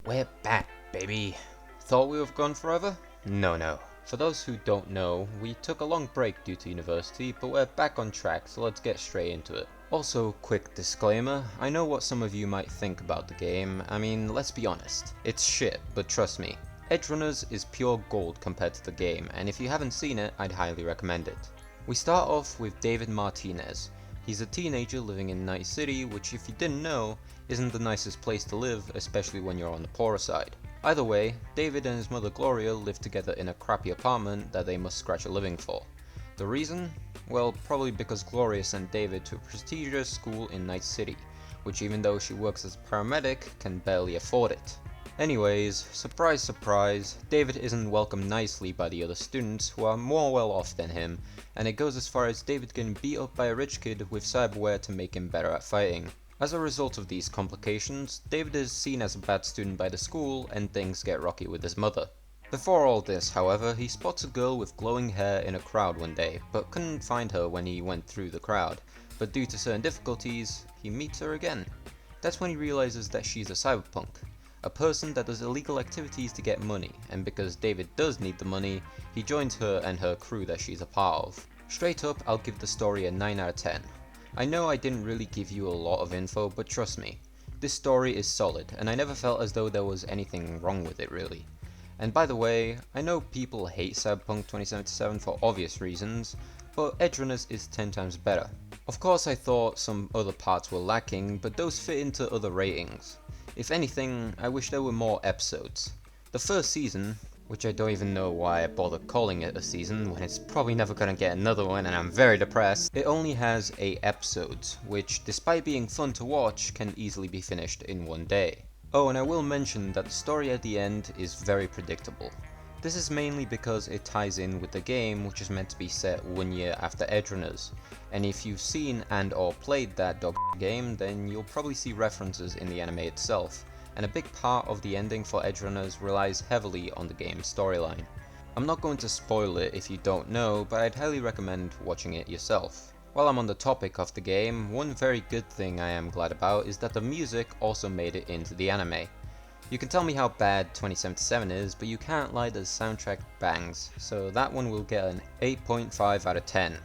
We're back, baby. Thought we were gone forever? No. For those who don't know, we took a long break due to university, but we're back on track, so let's get straight into it. Also, quick disclaimer, I know what some of you might think about the game. I mean, let's be honest, it's shit, but trust me. Edgerunners is pure gold compared to the game, and if you haven't seen it, I'd highly recommend it. We start off with David Martinez. He's a teenager living in Night City, which if you didn't know, isn't the nicest place to live, especially when you're on the poorer side. Either way, David and his mother Gloria live together in a crappy apartment that they must scratch a living for. The reason? Well, probably because Gloria sent David to a prestigious school in Night City, which even though she works as a paramedic, can barely afford it. Anyways, surprise surprise, David isn't welcomed nicely by the other students who are more well off than him, and it goes as far as David getting beat up by a rich kid with cyberware to make him better at fighting. As a result of these complications, David is seen as a bad student by the school and things get rocky with his mother. Before all this, however, he spots a girl with glowing hair in a crowd one day, but couldn't find her when he went through the crowd, but due to certain difficulties, he meets her again. That's when he realizes that she's a cyberpunk. A person that does illegal activities to get money, and because David does need the money, he joins her and her crew that she's a part of. Straight up, I'll give the story a 9 out of 10. I know I didn't really give you a lot of info, but trust me, this story is solid, and I never felt as though there was anything wrong with it really. And by the way, I know people hate Cyberpunk 2077 for obvious reasons, but Edgerunners is 10 times better. Of course I thought some other parts were lacking, but those fit into other ratings. If anything, I wish there were more episodes. The first season, which I don't even know why I bother calling it a season when it's probably never gonna get another one and I'm very depressed, it only has 8 episodes, which despite being fun to watch, can easily be finished in one day. Oh, and I will mention that the story at the end is very predictable. This is mainly because it ties in with the game, which is meant to be set 1 year after Edgerunners, and if you've seen and or played that dog game, then you'll probably see references in the anime itself, and a big part of the ending for Edgerunners relies heavily on the game's storyline. I'm not going to spoil it if you don't know, but I'd highly recommend watching it yourself. While I'm on the topic of the game, one very good thing I am glad about is that the music also made it into the anime. You can tell me how bad 2077 is, but you can't lie that the soundtrack bangs, so that one will get an 8.5 out of 10.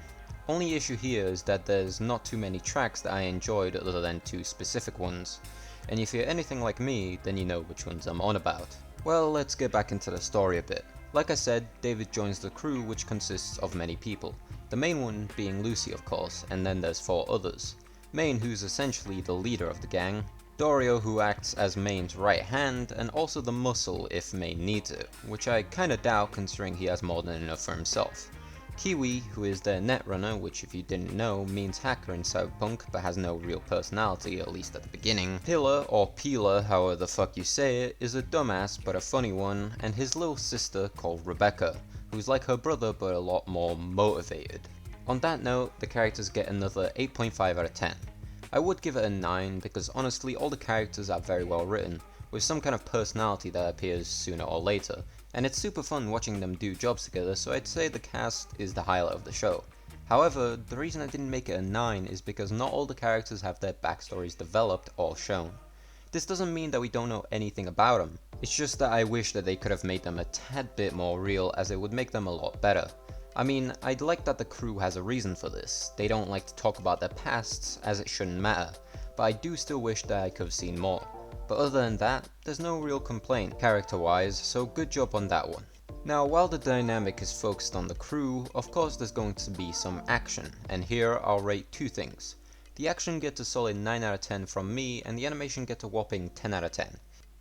Only issue here is that there's not too many tracks that I enjoyed other than 2 specific ones, and if you're anything like me, then you know which ones I'm on about. Well, let's get back into the story a bit. Like I said, David joins the crew, which consists of many people, the main one being Lucy of course, and then there's 4 others. Main, who's essentially the leader of the gang, Dorio, who acts as Main's right hand and also the muscle if Main needs it, which I kinda doubt considering he has more than enough for himself. Kiwi, who is their netrunner, which if you didn't know means hacker in Cyberpunk but has no real personality, at least at the beginning. Pillar, or Peeler, however the fuck you say it, is a dumbass but a funny one, and his little sister called Rebecca, who's like her brother but a lot more motivated. On that note, the characters get another 8.5 out of 10. I would give it a 9 because honestly all the characters are very well written, with some kind of personality that appears sooner or later, and it's super fun watching them do jobs together, so I'd say the cast is the highlight of the show. However, the reason I didn't make it a 9 is because not all the characters have their backstories developed or shown. This doesn't mean that we don't know anything about them, it's just that I wish that they could have made them a tad bit more real, as it would make them a lot better. I mean, I'd like that the crew has a reason for this. They don't like to talk about their pasts, as it shouldn't matter, but I do still wish that I could have seen more. But other than that, there's no real complaint character-wise, so good job on that one. Now, while the dynamic is focused on the crew, of course there's going to be some action, and here I'll rate 2 things. The action gets a solid 9 out of 10 from me, and the animation gets a whopping 10 out of 10.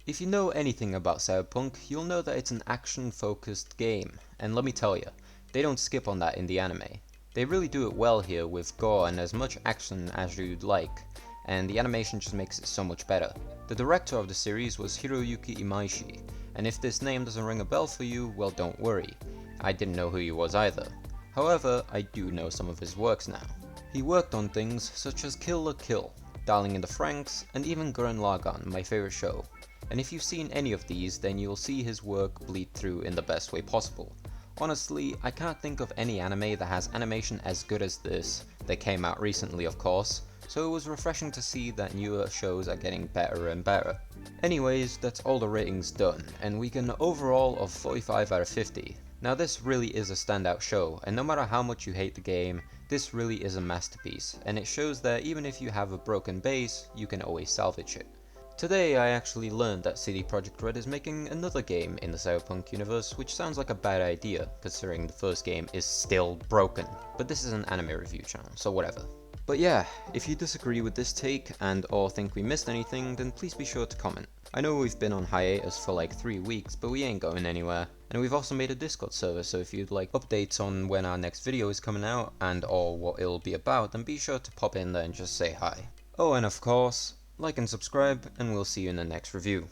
If you know anything about Cyberpunk, you'll know that it's an action-focused game, and let me tell you, they don't skip on that in the anime. They really do it well here with gore and as much action as you'd like, and the animation just makes it so much better. The director of the series was Hiroyuki Imaishi, and if this name doesn't ring a bell for you, well don't worry. I didn't know who he was either. However, I do know some of his works now. He worked on things such as Kill la Kill, Darling in the Franxx, and even Gurren Lagann, my favorite show. And if you've seen any of these, then you'll see his work bleed through in the best way possible. Honestly, I can't think of any anime that has animation as good as this. They came out recently of course, so it was refreshing to see that newer shows are getting better and better. Anyways, that's all the ratings done, and we get an overall of 45 out of 50. Now this really is a standout show, and no matter how much you hate the game, this really is a masterpiece, and it shows that even if you have a broken base, you can always salvage it. Today I actually learned that CD Projekt Red is making another game in the Cyberpunk universe, which sounds like a bad idea, considering the first game is still broken. But this is an anime review channel, so whatever. But yeah, if you disagree with this take and or think we missed anything, then please be sure to comment. I know we've been on hiatus for like 3 weeks, but we ain't going anywhere. And we've also made a Discord server, so if you'd like updates on when our next video is coming out and or what it'll be about, then be sure to pop in there and just say hi. Oh, and of course, like and subscribe, and we'll see you in the next review.